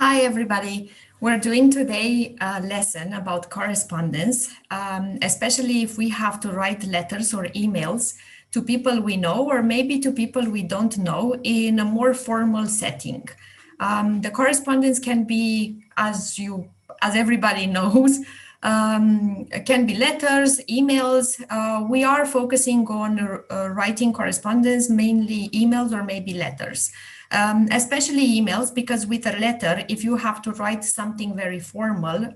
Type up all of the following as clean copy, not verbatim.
Hi, everybody. We're doing today a lesson about correspondence, especially if we have to write letters or emails to people we know or maybe to people we don't know in a more formal setting. The correspondence can be, as everybody knows, can be letters, emails. We are focusing on writing correspondence, mainly emails or maybe letters. Especially emails, because with a letter, if you have to write something very formal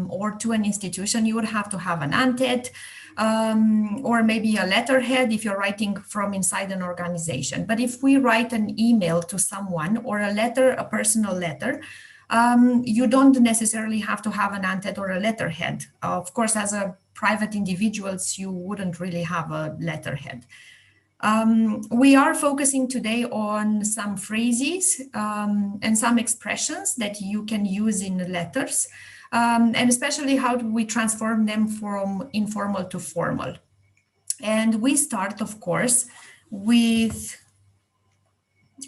or to an institution, you would have to have an ante or maybe a letterhead if you're writing from inside an organization. But if we write an email to someone or a letter, a personal letter, you don't necessarily have to have an ante or a letterhead. Of course, as a private individuals, you wouldn't really have a letterhead. We are focusing today on some phrases and some expressions that you can use in letters, and especially how do we transform them from informal to formal. And we start, of course, with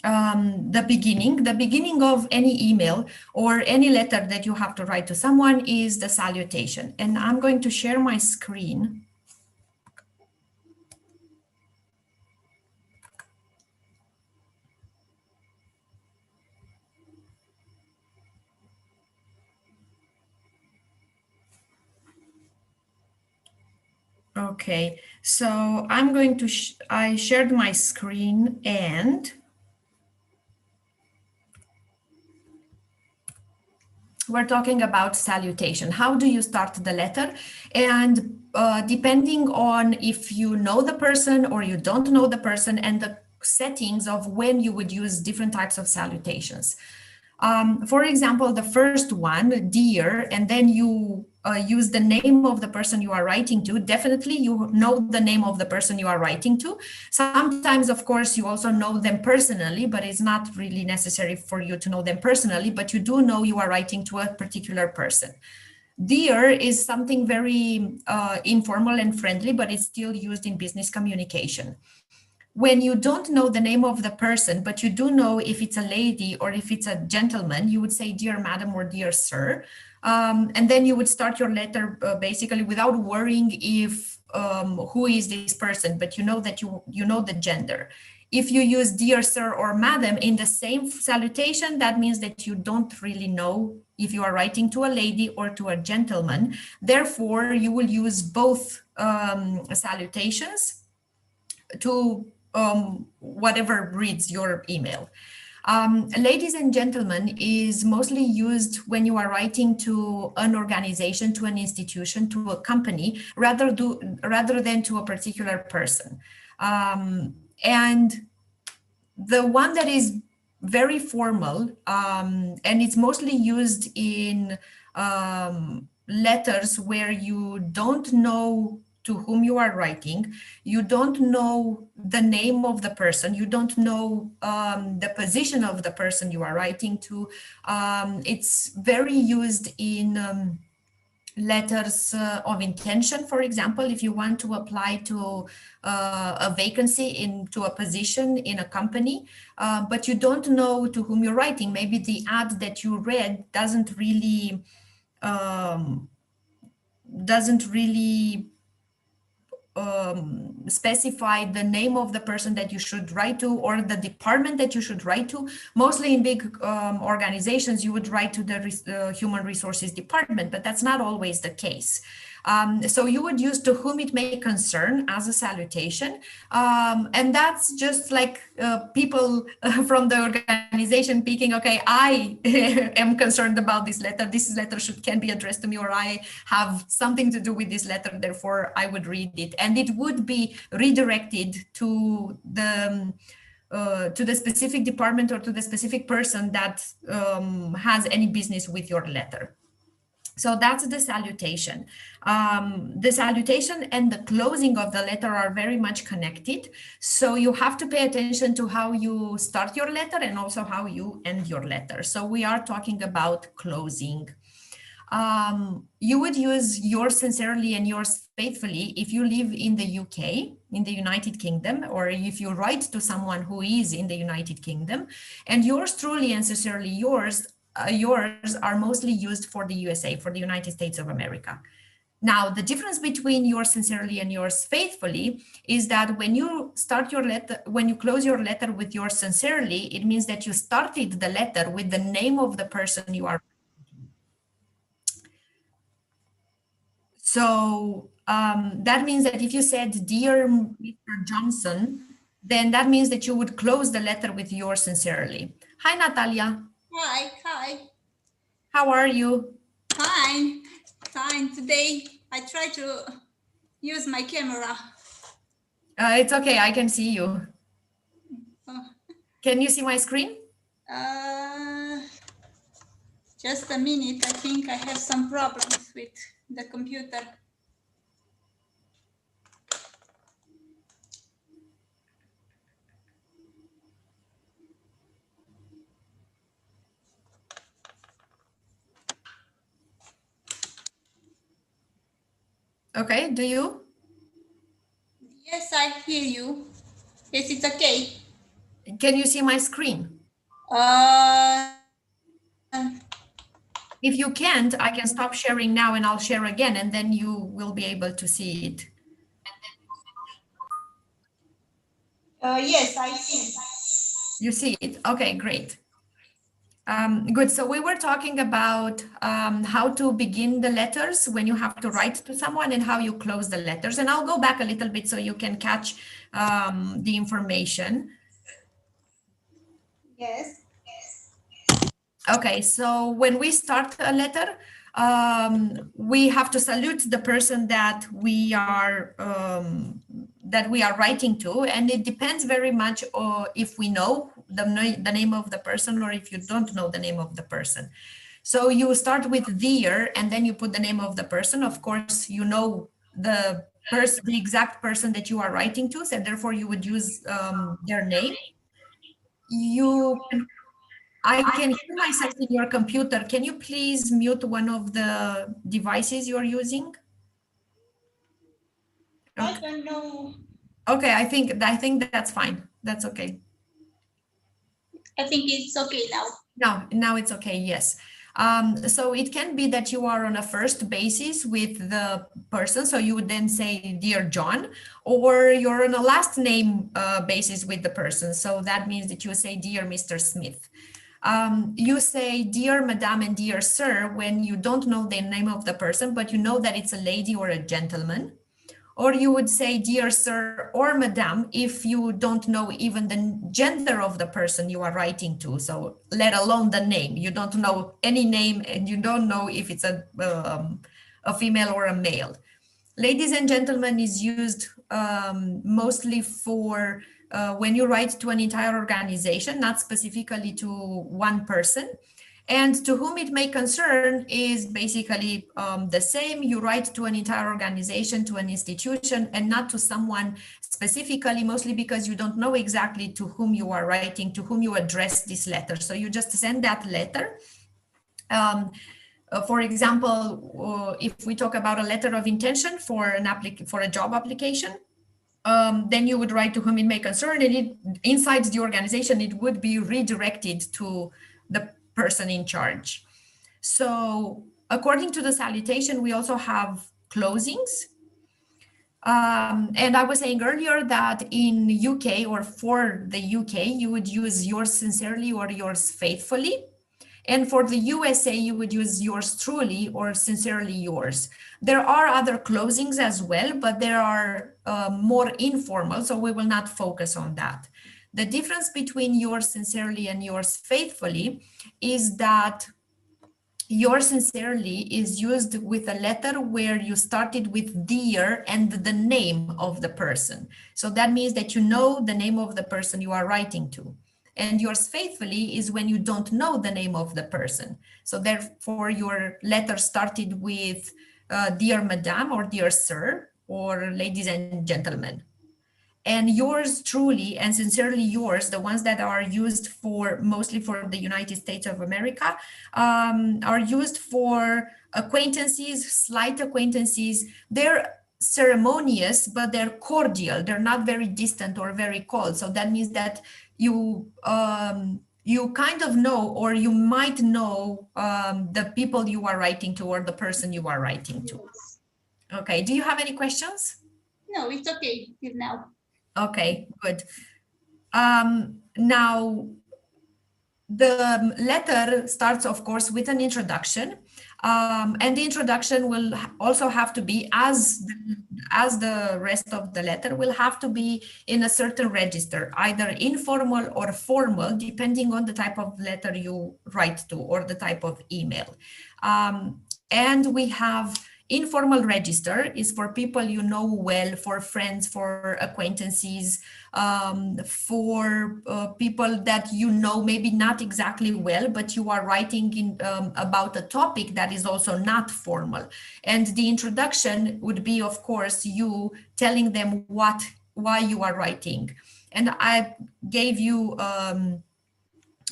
the beginning. The beginning of any email or any letter that you have to write to someone is the salutation. And I'm going to share my screen. Okay, so I'm going to, I shared my screen and we're talking about salutation. How do you start the letter? And depending on if you know the person or you don't know the person and the settings of when you would use different types of salutations. For example, the first one, dear, and then you use the name of the person you are writing to. Definitely you know the name of the person you are writing to. Sometimes, of course, you also know them personally, but it's not really necessary for you to know them personally, but you do know you are writing to a particular person. Dear is something very informal and friendly, but it's still used in business communication. When you don't know the name of the person, but you do know if it's a lady or if it's a gentleman, you would say, dear madam or dear sir. And then you would start your letter basically without worrying if who is this person, but you know that you know the gender. If you use dear sir or madam in the same salutation, that means that you don't really know if you are writing to a lady or to a gentleman. Therefore, you will use both salutations to whatever reads your email. Ladies and gentlemen is mostly used when you are writing to an organization, to an institution, to a company, rather than to a particular person. And the one that is very formal, and it's mostly used in letters where you don't know to whom you are writing, you don't know the name of the person, you don't know the position of the person you are writing to. It's very used in letters of intention, for example, if you want to apply to a vacancy into a position in a company, but you don't know to whom you're writing. Maybe the ad that you read doesn't really specify the name of the person that you should write to or the department that you should write to. Mostly in big organizations, you would write to the human resources department, but that's not always the case. So you would use to whom it may concern as a salutation. And that's just like people from the organization picking, okay, I am concerned about this letter. This letter can be addressed to me, or I have something to do with this letter, therefore I would read it. And it would be redirected to the specific department or to the specific person that has any business with your letter. So that's the salutation. The salutation and the closing of the letter are very much connected. So you have to pay attention to how you start your letter and also how you end your letter. So we are talking about closing. You would use yours sincerely and yours faithfully if you live in the UK, in the United Kingdom, or if you write to someone who is in the United Kingdom. And yours truly and sincerely yours yours are mostly used for the USA, for the United States of America. Now, the difference between yours sincerely and yours faithfully is that when you start your letter, when you close your letter with yours sincerely, it means that you started the letter with the name of the person you are. So that means that if you said, "Dear Mr. Johnson," then that means that you would close the letter with yours sincerely. Hi, Natalia. Hi. How are you? Fine. Today I try to use my camera. It's okay, I can see you. Oh, Can you see my screen? just a minute. I think I have some problems with the computer. Okay, do you? Yes, I hear you. Yes, it's okay. Can you see my screen? Uh, If you can't, I can stop sharing now and I'll share again, and then you will be able to see it. yes, I see. You see it? Okay, great. Good. So we were talking about how to begin the letters when you have to write to someone and how you close the letters. And I'll go back a little bit so you can catch the information. Yes. Okay, so when we start a letter, we have to salute the person that we are writing to, and it depends very much if we know the name of the person or if you don't know the name of the person. So you start with "dear" and then you put the name of the person. Of course, you know the exact person that you are writing to, so therefore you would use their name. You can I can hear myself in your computer. Can you please mute one of the devices you're using? I Okay. don't know. Okay, I think that's fine. That's okay. I think it's okay now. Now it's okay. Yes. So it can be that you are on a first basis with the person, so you would then say "Dear John," or you're on a last name basis with the person, so that means that you say "Dear Mr. Smith." You say "Dear Madame" and "Dear Sir" when you don't know the name of the person, but you know that it's a lady or a gentleman. Or you would say "Dear Sir" or "Madame" if you don't know even the gender of the person you are writing to. So let alone the name. You don't know any name and you don't know if it's a female or a male. Ladies and gentlemen is used mostly for when you write to an entire organization, not specifically to one person. And "to whom it may concern" is basically the same. You write to an entire organization, to an institution, and not to someone specifically, mostly because you don't know exactly to whom you are writing, to whom you address this letter. So you just send that letter. For example, if we talk about a letter of intention for a job application, then you would write "to whom it may concern," and inside the organization, it would be redirected to the person in charge. So according to the salutation, we also have closings. And I was saying earlier that in UK or for the UK, you would use "yours sincerely" or "yours faithfully." And for the USA, you would use "yours truly" or "sincerely yours." There are other closings as well, but they are more informal, so we will not focus on that. The difference between "yours sincerely" and "yours faithfully" is that "yours sincerely" is used with a letter where you started with "dear" and the name of the person. So that means that you know the name of the person you are writing to. And "yours faithfully" is when you don't know the name of the person. So therefore, your letter started with "Dear Madame" or "Dear Sir" or "Ladies and Gentlemen." And "yours truly" and "sincerely yours," the ones that are used for mostly for the United States of America, are used for acquaintances, slight acquaintances. They're ceremonious, but they're cordial. They're not very distant or very cold. So that means that you you kind of know, or you might know the people you are writing to or the person you are writing to. Yes. Okay, do you have any questions? No, it's okay till now. Okay, good. Now, the letter starts, of course, with an introduction, and the introduction will also have to be, as the rest of the letter, will have to be in a certain register, either informal or formal, depending on the type of letter you write to or the type of email. And we have informal register is for people you know well, for friends, for acquaintances, for people that you know maybe not exactly well, but you are writing in about a topic that is also not formal. And the introduction would be, of course, you telling them why you are writing. And I gave you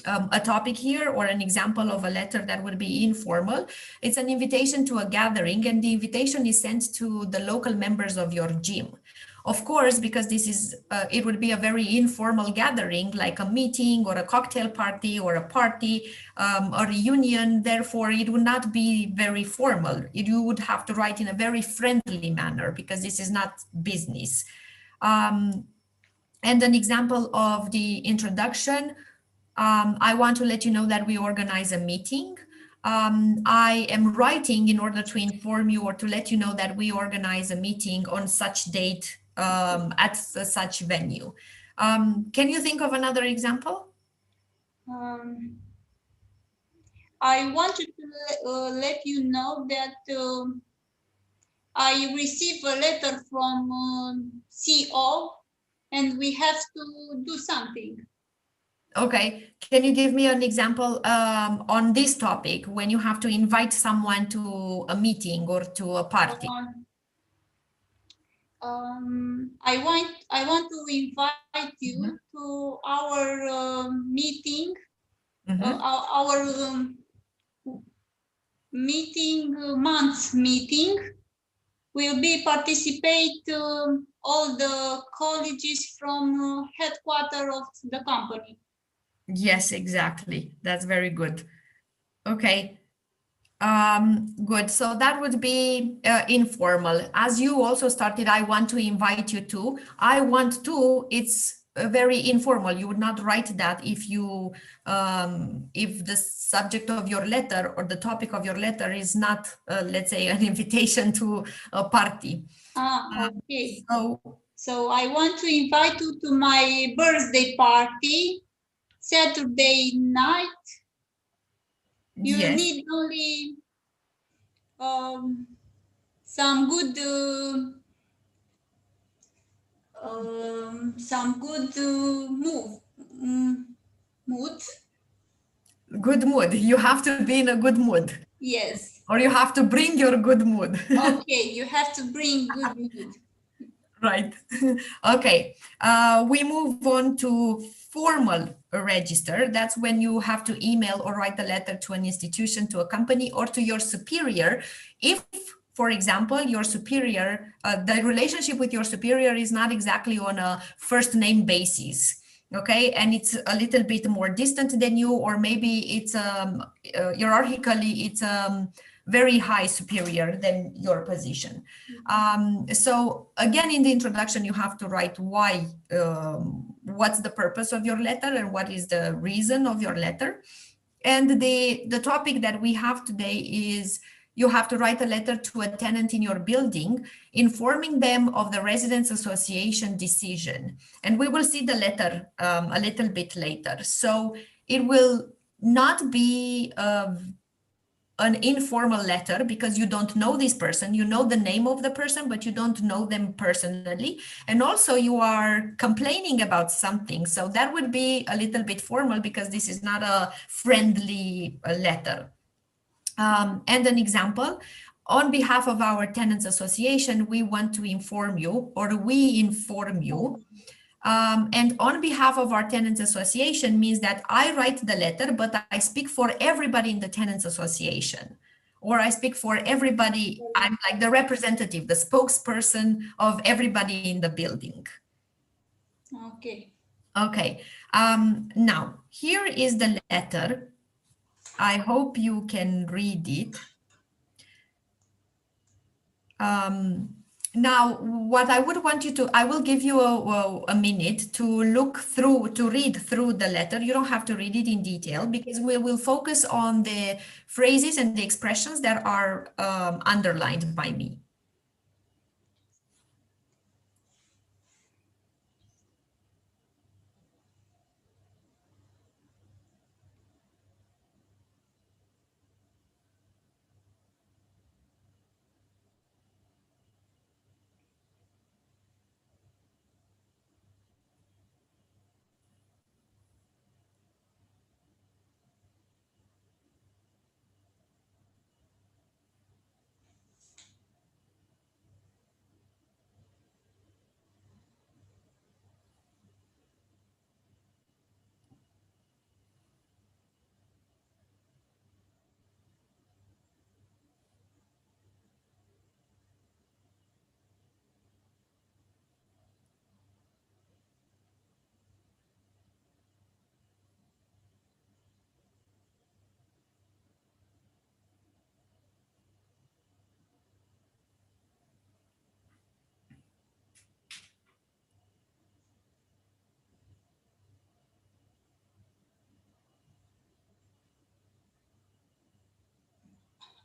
a topic here, or an example of a letter that would be informal. It's an invitation to a gathering, and the invitation is sent to the local members of your gym. Of course, because this is, it would be a very informal gathering, like a meeting or a cocktail party or a party, a reunion. Therefore, it would not be very formal. You would have to write in a very friendly manner, because this is not business. And an example of the introduction, I want to let you know that we organize a meeting. I am writing in order to inform you or to let you know that we organize a meeting on such date at such venue. Can you think of another example? I wanted to let you know that I received a letter from CO, and we have to do something. Okay, can you give me an example on this topic, when you have to invite someone to a meeting or to a party? I want to invite you to our meeting, our meeting, month meeting. Will be participate all the colleges from headquarters of the company. Yes, exactly. That's very good. Okay. Good. So that would be informal. As you also started, I want to invite you to. I want to, it's very informal. You would not write that if you, if the subject of your letter or the topic of your letter is not, let's say, an invitation to a party. Okay. So I want to invite you to my birthday party, Saturday night. You yes. need only some good mood. Good mood. You have to be in a good mood. Yes. Or you have to bring your good mood. Okay, you have to bring good mood. Right. Okay. We move on to formal register. That's when you have to email or write a letter to an institution, to a company, or to your superior. If, for example, your superior, the relationship with your superior is not exactly on a first name basis. Okay, and it's a little bit more distant than you, or maybe it's hierarchically it's very high superior than your position. So again, in the introduction, you have to write why, what's the purpose of your letter and what is the reason of your letter. And the topic that we have today is you have to write a letter to a tenant in your building, informing them of the Residents Association decision. And we will see the letter a little bit later. So it will not be an informal letter, because you don't know this person. You know the name of the person, but you don't know them personally. And also you are complaining about something. So that would be a little bit formal, because this is not a friendly letter. And an example, on behalf of our tenants association, we want to inform you, or we inform you. And on behalf of our tenants association means that I write the letter, but I speak for everybody in the tenants association, or I speak for everybody. I'm like the representative, the spokesperson of everybody in the building. Okay. Okay, now here is the letter. I hope you can read it. Now, what I would want you to, I will give you a minute to look through, to read through the letter. You don't have to read it in detail because we will focus on the phrases and the expressions that are underlined by me.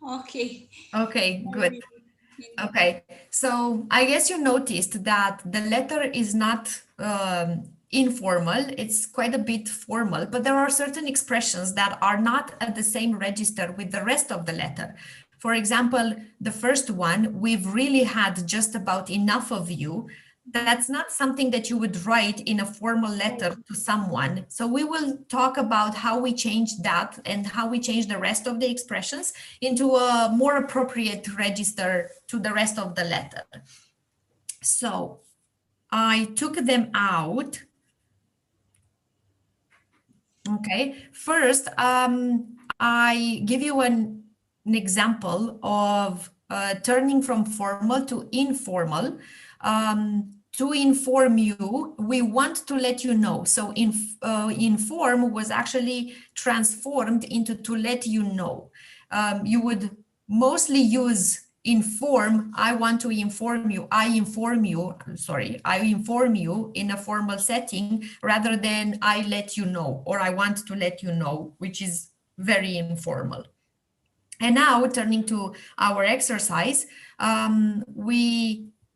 Okay. Okay, good. Okay, so I guess you noticed that the letter is not informal, it's quite a bit formal, but there are certain expressions that are not at the same register with the rest of the letter. For example, the first one, we've really had just about enough of you. That's not something that you would write in a formal letter to someone. So we will talk about how we change that and how we change the rest of the expressions into a more appropriate register to the rest of the letter. So I took them out. Okay, first, I give you an example of turning from formal to informal. To inform you, we want to let you know. So inform was actually transformed into to let you know. You would mostly use inform. I want to inform you. I inform you. Sorry, I inform you in a formal setting rather than I let you know or I want to let you know, which is very informal. And now turning to our exercise,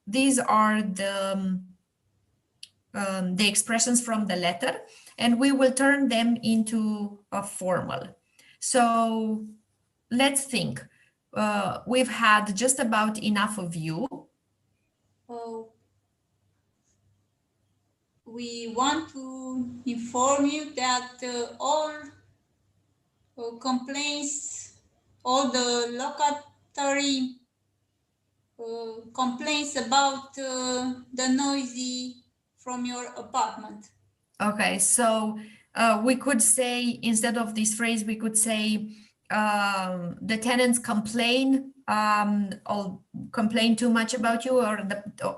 these are the expressions from the letter, and we will turn them into a formal. So let's think. We've had just about enough of you. We want to inform you that all complaints, all the locatory complaints about the noisy from your apartment. Okay, so we could say, instead of this phrase, we could say the tenants complain, all complain too much about you, or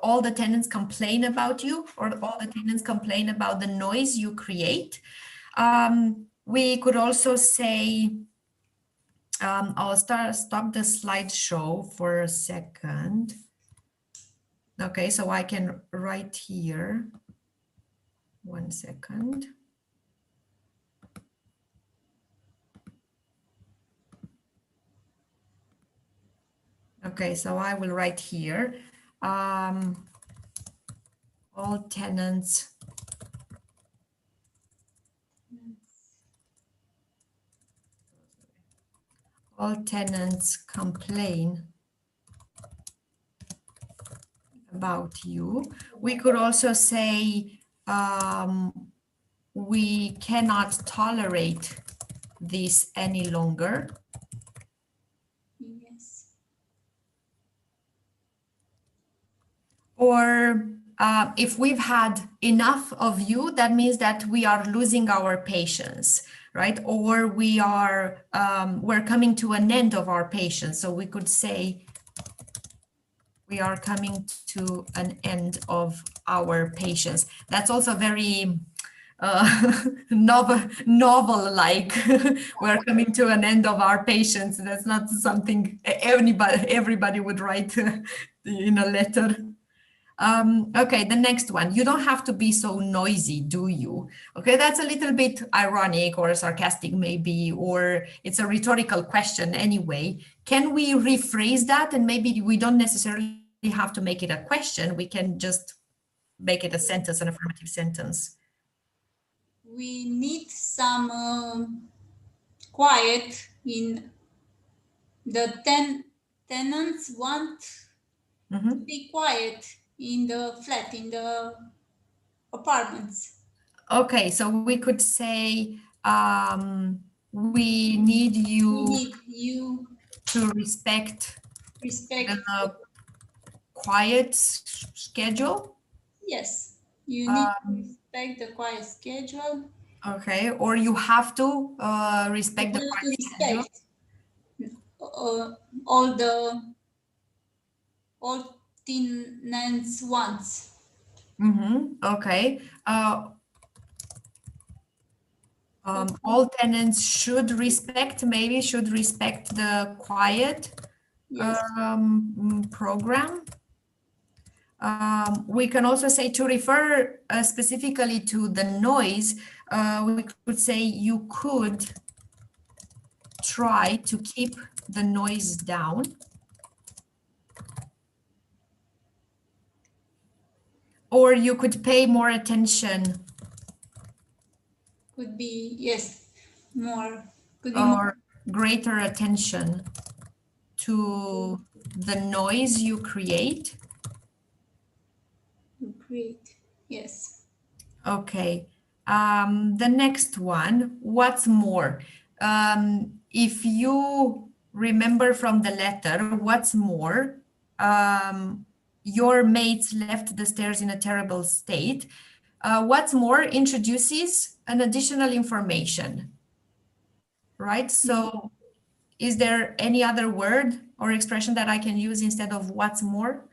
all the tenants complain about you, or all the tenants complain about the noise you create. We could also say, I'll stop the slideshow for a second. Okay, so I can write here. 1 second. Okay, so I will write here, all tenants complain about you. We could also say, we cannot tolerate this any longer. Yes. Or if we've had enough of you, that means that we are losing our patience, right? Or we are we're coming to an end of our patience. So we could say we are coming to an end of our patience. That's also very novel like we're coming to an end of our patience. That's not something everybody would write in a letter. Okay, the next one. You don't have to be so noisy, do you? Okay, that's a little bit ironic or sarcastic maybe, or it's a rhetorical question anyway. Can we rephrase that? And maybe we don't necessarily have to make it a question. We can just make it a sentence, an affirmative sentence. We need some quiet in the tenants want to be quiet in the flat, in the apartments. Okay, so we could say we need you, We need you to respect respect. the quiet schedule. Yes, you need to respect the quiet schedule. Okay, or you have to respect the You have to quiet schedule. respect all tenants wants. Okay. All tenants should respect the quiet Yes. program. We can also say, to refer specifically to the noise, we could say you could try to keep the noise down. Or you could pay more attention. Could be, yes, more. Could be Or more. Greater attention to the noise you create. Create, yes. Okay. The next one, what's more? If you remember from the letter, what's more, your mates left the stairs in a terrible state. What's more introduces an additional information, right? So is there any other word or expression that I can use instead of what's more?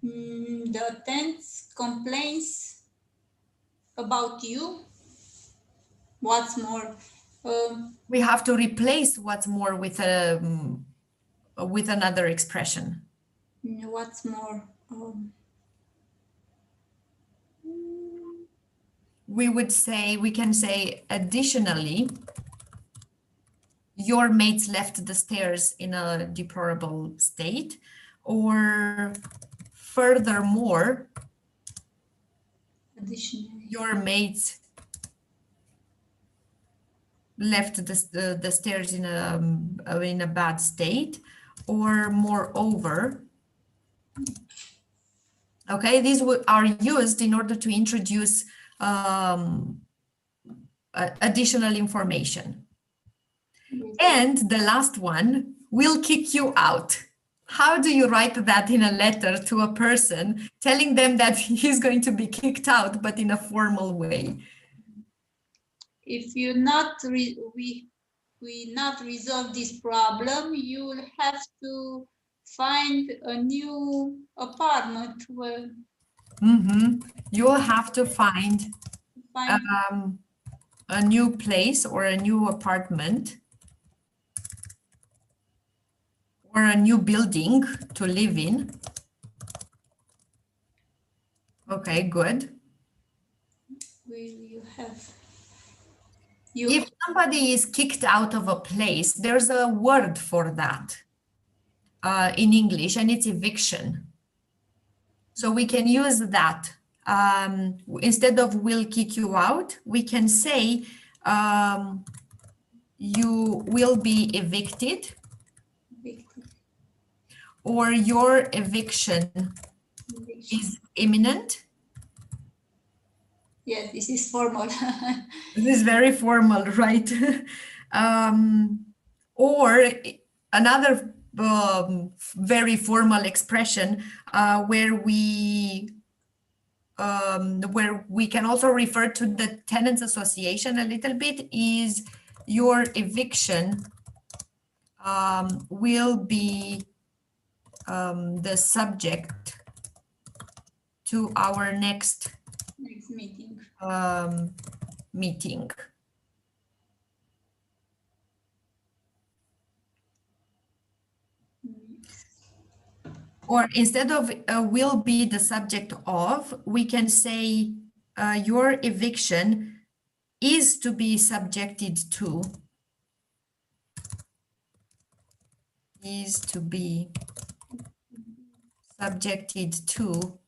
The tenants complains about you. What's more? We have to replace what's more with another expression. What's more? We can say additionally, your mates left the stairs in a deplorable state, or furthermore, Additionally. your mates left the stairs in a bad state, or moreover. Okay, these are used in order to introduce additional information. And the last one, will kick you out. How do you write that in a letter to a person, telling them that he's going to be kicked out, but in a formal way? If you we not resolve this problem, you will have to find a new apartment where You'll have to find a new place or a new apartment or a new building to live in. Okay, good. will you have. If somebody is kicked out of a place, there's a word for that in English, and it's eviction. So we can use that. Instead of will kick you out, we can say you will be evicted, or your eviction is imminent. Yes, this is formal. This is very formal, right? Or another very formal expression where we can also refer to the tenants association a little bit is your eviction will be the subject to our next Next meeting. Meeting. Or instead of will be the subject of, we can say your eviction is to be subjected to. Is to be subjected to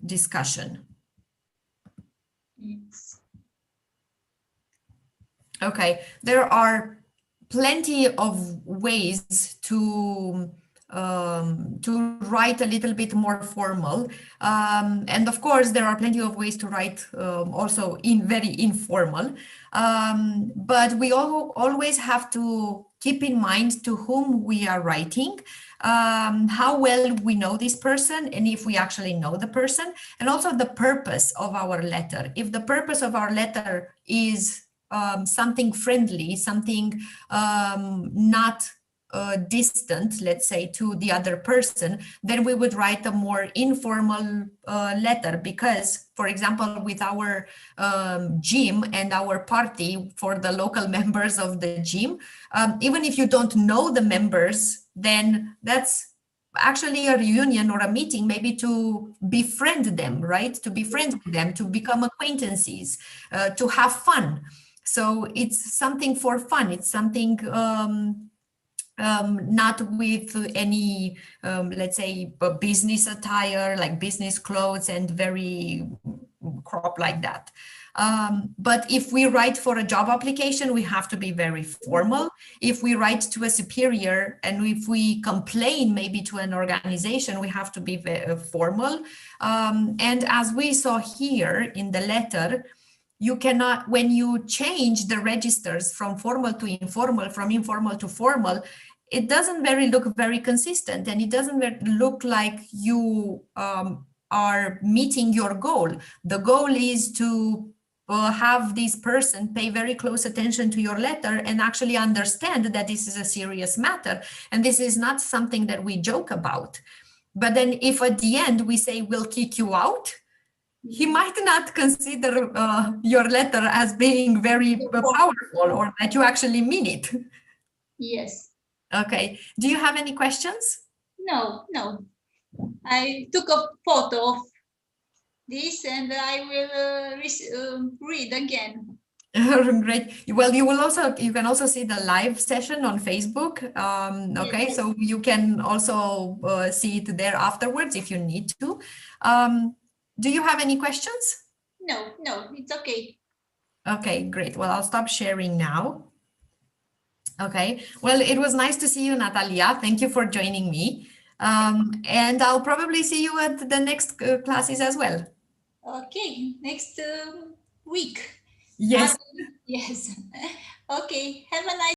discussion. Yes. Okay, there are plenty of ways to write a little bit more formal, and of course there are plenty of ways to write also in very informal, but we always have to keep in mind to whom we are writing, how well we know this person, and if we actually know the person, and also the purpose of our letter. If the purpose of our letter is something friendly, something not distant, let's say, to the other person, then we would write a more informal letter. Because, for example, with our gym and our party for the local members of the gym, even if you don't know the members, then that's actually a reunion or a meeting, maybe to befriend them, right? To be friends with them, to become acquaintances, to have fun. So it's something for fun. It's something not with any, let's say, business attire, like business clothes and very crop like that. But if we write for a job application, we have to be very formal. If we write to a superior and if we complain maybe to an organization, we have to be very formal. And as we saw here in the letter, you cannot, when you change the registers from formal to informal, from informal to formal, it doesn't look very consistent, and it doesn't look like you are meeting your goal. The goal is to have this person pay very close attention to your letter and actually understand that this is a serious matter, and this is not something that we joke about. But then if at the end we say we'll kick you out, he might not consider your letter as being very powerful, or that you actually mean it. Yes. Okay. Do you have any questions? No. I took a photo of this and I will read again. Great. Well, you can also see the live session on Facebook. Okay, Yes. so you can also see it there afterwards if you need to. Do you have any questions? No, it's okay. Okay, great. Well, I'll stop sharing now. Okay. Well, it was nice to see you, Natalia. Thank you for joining me. And I'll probably see you at the next classes as well. Okay, next week. Yes. Yes. Okay, have a nice